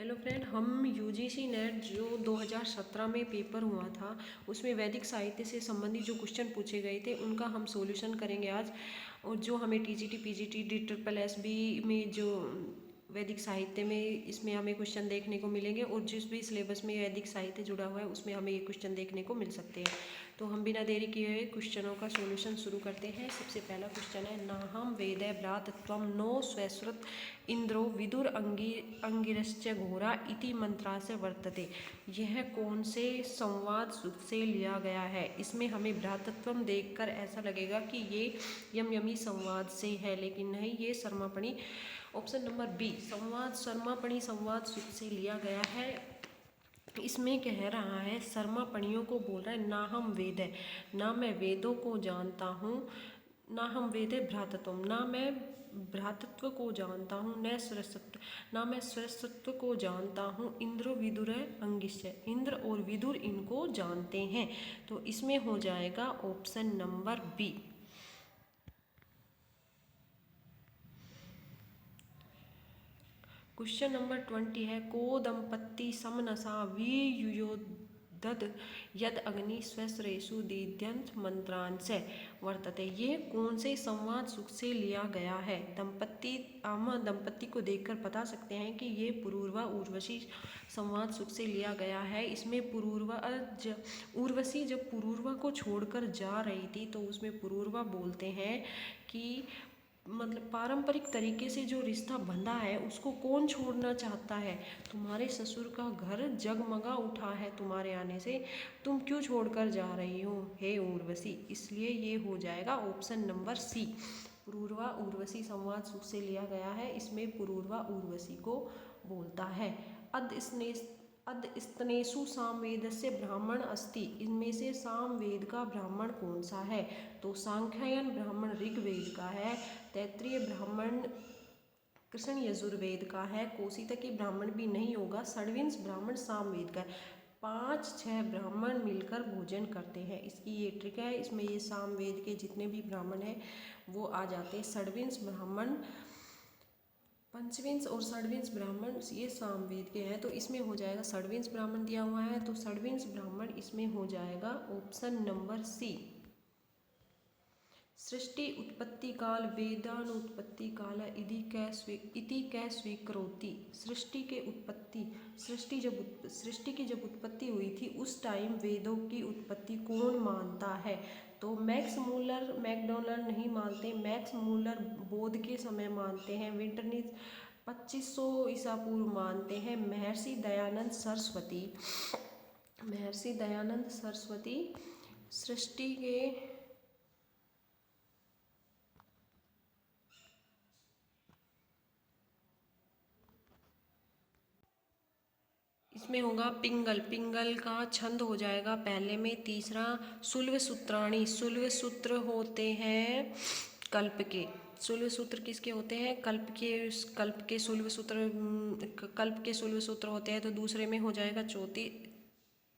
Hello friend, हम UGC net जो 2017 में पेपर हुआ था उसमें वैदिक साहित्य से संबंधित जो क्वेश्चन पूछे गए थे उनका हम सॉल्यूशन करेंगे आज। और जो हमें टीजीटी पीजीटी DSSB में जो वैदिक साहित्य में इसमें हमें क्वेश्चन देखने को मिलेंगे और जिस भी सिलेबस में वैदिक साहित्य जुड़ा हुआ है उसमें हमें ये क्वेश्चन देखने को मिल सकते हैं। तो हम बिना देरी किए हुए क्वेश्चनों का सॉल्यूशन शुरू करते हैं। सबसे पहला क्वेश्चन है, नाहम वेदे भ्रातत्वं नो स्वश्रुत इंद्रो विदुर अंगिरश्च घोरा इति मंत्रा से वर्तते। यह कौन से संवाद से लिया गया है? इसमें हमें भ्रातत्वम देखकर ऐसा लगेगा कि ये यम यमी संवाद से है, लेकिन नहीं, ये शर्मापणी ऑप्शन नंबर बी संवाद शर्मापणी संवाद से लिया गया है। इसमें कह रहा है, शर्मापणियों को बोल रहा है ना हम वेद है, ना मैं वेदों को जानता हूँ, ना हम वेदे भ्रातत्व, ना मैं भ्रातृत्व को जानता हूँ, न सरस्वत्व, ना मैं सरस्वत्व को जानता हूँ, इंद्र विदुर अंगिश्य, इंद्र और विदुर इनको जानते हैं। तो इसमें हो जाएगा option number B. Question number 20 है, को दंपत्ति समनसा वियुयोधत यद अग्नि स्वश्रेषु दीद्यंत मंत्रांश वर्तते। ये कौन से संवाद सुख से लिया गया है? दंपत्ति को देखकर बता सकते हैं कि ये पुरूरवा उर्वशी संवाद सुख से लिया गया है। इसमें उर्वशी जब पुरूरवा को छोड़कर जा रही थी तो उसमें पुरूरवा बोलते हैं कि मतलब पारंपरिक तरीके से जो रिश्ता बंधा है उसको कौन छोड़ना चाहता है? तुम्हारे ससुर का घर जगमगा उठा है तुम्हारे आने से, तुम क्यों छोड़कर जा रही हो हे उर्वशी? इसलिए ये हो जाएगा option number C. Pururava Urvashi संवाद सुख से लिया गया है। इसमें पुरूरवा उर्वशी को बोलता है। अद स्तनेषु सामवेदस्य ब्राह्मण अस्ति। इनमें से सामवेद का ब्राह्मण कौन सा है? तो सांख्यायन ब्राह्मण ऋग्वेद का है, तैत्तिरीय ब्राह्मण कृष्ण यजुर्वेद का है, कौशितकी ब्राह्मण भी नहीं होगा, षड्विंश ब्राह्मण सामवेद का है। 5-6 ब्राह्मण मिलकर भोजन करते हैं, इसकी ये ट्रिक है। इसमें ये सामवेद के जितने भी ब्राह्मण हैं वो आ जाते हैं। षड्विंश ब्राह्मण, पंचविंश और षड्विंश ब्राह्मण ये सामवेद के हैं। तो इसमें हो जाएगा, षड्विंश ब्राह्मण दिया हुआ है तो षड्विंश ब्राह्मण इसमें हो जाएगा ऑप्शन नंबर सी। सृष्टि उत्पत्ति काल वेदानुत्पत्ति काल इति कै स्वीकरोति। सृष्टि की जब उत्पत्ति हुई थी उस टाइम वेदों की उत्पत्ति कौन मानता है? तो मैक्स मूलर मैकडोनल्ड नहीं मानते, मैक्स मूलर बोध के समय मानते हैं, विंटरनिस 2500 ईसा पूर्व मानते हैं, महर्षि दयानंद सरस्वती सृष्टि के इसमें होगा पिंगल। पिंगल का छंद हो जाएगा पहले में। तीसरा सुल्व सूत्राणी, सुल्व सूत्र होते हैं कल्प के। सुल्व सूत्र किसके होते हैं? कल्प के सुल्व सूत्र होते हैं। तो दूसरे में हो जाएगा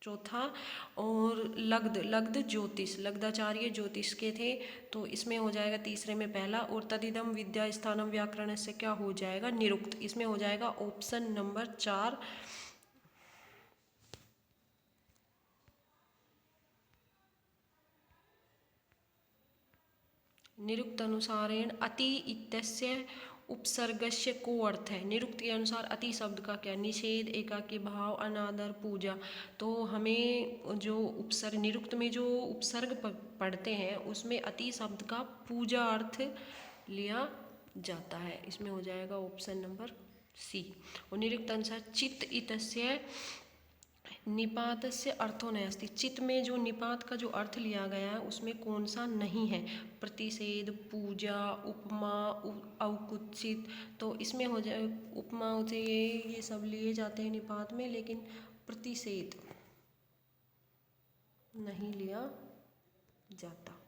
चौथा और लग्ध ज्योतिष, लग्धाचार्य ज्योतिष के थे। तो इसमें हो जाएगा तीसरे में पहला। और तदिदम विद्या स्थानम व्याकरण से क्या हो जाएगा? निरुक्त। इसमें हो जाएगा ऑप्शन नंबर 4। निरुक्त अनुसारेण अति इत्यस्य उपसर्गस्य को अर्थ है? निरुक्त के अनुसार अति शब्द का क्या? निषेध, एकाकी भाव, अनादर, पूजा। तो हमें जो उपसर्ग, निरुक्त में जो उपसर्ग पढ़ते हैं उसमें अति शब्द का पूजा अर्थ लिया जाता है। इसमें हो जाएगा ऑप्शन नंबर सी। और निरुक्त अनुसार चित्त इत्यस्य निपात से अर्थो नास्ति। चित्त में जो निपात का जो अर्थ लिया गया है उसमें कौन सा नहीं है? प्रतिषेध, पूजा, उपमा, अवकुचित। तो इसमें हो जाए उपमा से ये सब लिए जाते हैं निपात में, लेकिन प्रतिषेध नहीं लिया जाता।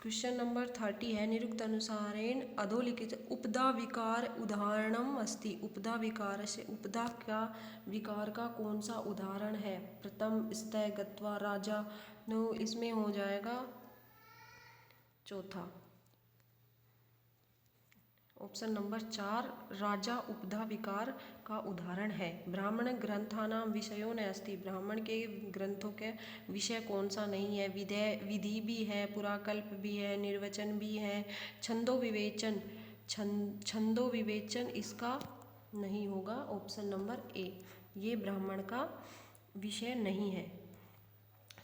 क्वेश्चन नंबर 30 है, निरुक्त अनुसारेण अधोलिखित उपदा विकार उदाहरणम अस्ति। उपदा विकार से उपदा का विकार का कौन सा उदाहरण है? प्रथम स्तय गत्वा राजा। नो इसमें हो जाएगा चौथा। ऑप्शन नंबर 4 राजा उपधा विकार का उदाहरण है। ब्राह्मण ग्रंथानां विषयो नास्ति, ब्राह्मण के ग्रंथों के विषय कौन सा नहीं है? विधि भी है, पुराकल्प भी है, निर्वचन भी है, छंदो विवेचन, छंदो विवेचन इसका नहीं होगा, ऑप्शन नंबर ए, ये ब्राह्मण का विषय नहीं है।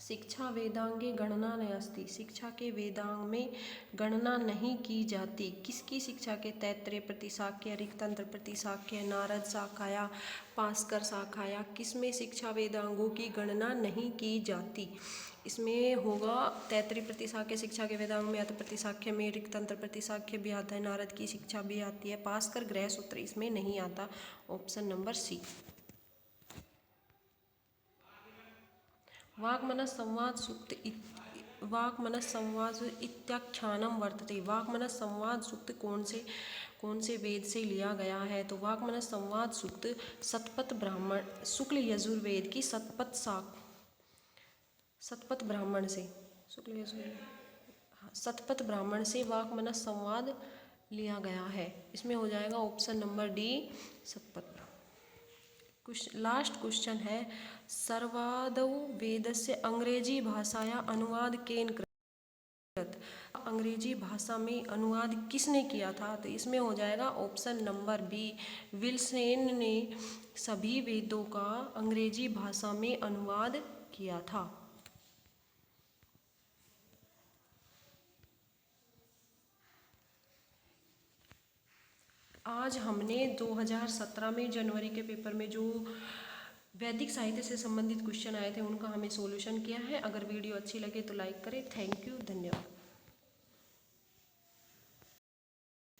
शिक्षा वेदांगे गणना नास्ति, शिक्षा के वेदांग में गणना नहीं की जाती। किसकी शिक्षा के? तैत्तरीय प्रतिशाख्य, ऋक्तंत्र प्रतिशाख्य, नारद शाखाया, पास्कर शाखाया, किसमें शिक्षा वेदांगों की गणना नहीं की जाती? इसमें होगा तैत्तरीय प्रतिशाख्य शिक्षा के वेदांग में, अत प्रतिशाख्य में ऋक्तंत्र प्रतिशाख्य भी आता है, नारद की शिक्षा भी आती है, पास्कर गृह सूत्र इसमें नहीं आता, ऑप्शन नंबर सी। वाक्मनस्संवाद सूक्त वाक्मनस्संवाद इत्याख्यानम वर्तते। वाक्मनस्संवाद सूक्त कौन से वेद से लिया गया है? तो वाक्मनस्संवाद सूक्त शतपथ ब्राह्मण, शुक्ल यजुर्वेद की शतपथ ब्राह्मण से, शुक्ल यजुर्वेद शतपथ ब्राह्मण से वाक्मनस्संवाद लिया गया है। इसमें हो जाएगा option number D, Shatapatha. Last question है, सर्वादौ वेदस्य अंग्रेजी भाषाया अनुवाद केन कृत, अंग्रेजी भाषा में अनुवाद किसने किया था? तो इसमें हो जाएगा ऑप्शन नंबर बी, विल्सेन ने सभी वेदों का अंग्रेजी भाषा में अनुवाद किया था। आज हमने 2017 में जनवरी के पेपर में जो वैदिक साहित्य से संबंधित क्वेश्चन आए थे उनका हमें सॉल्यूशन किया है। अगर वीडियो अच्छी लगे तो लाइक करें। थैंक यू, धन्यवाद।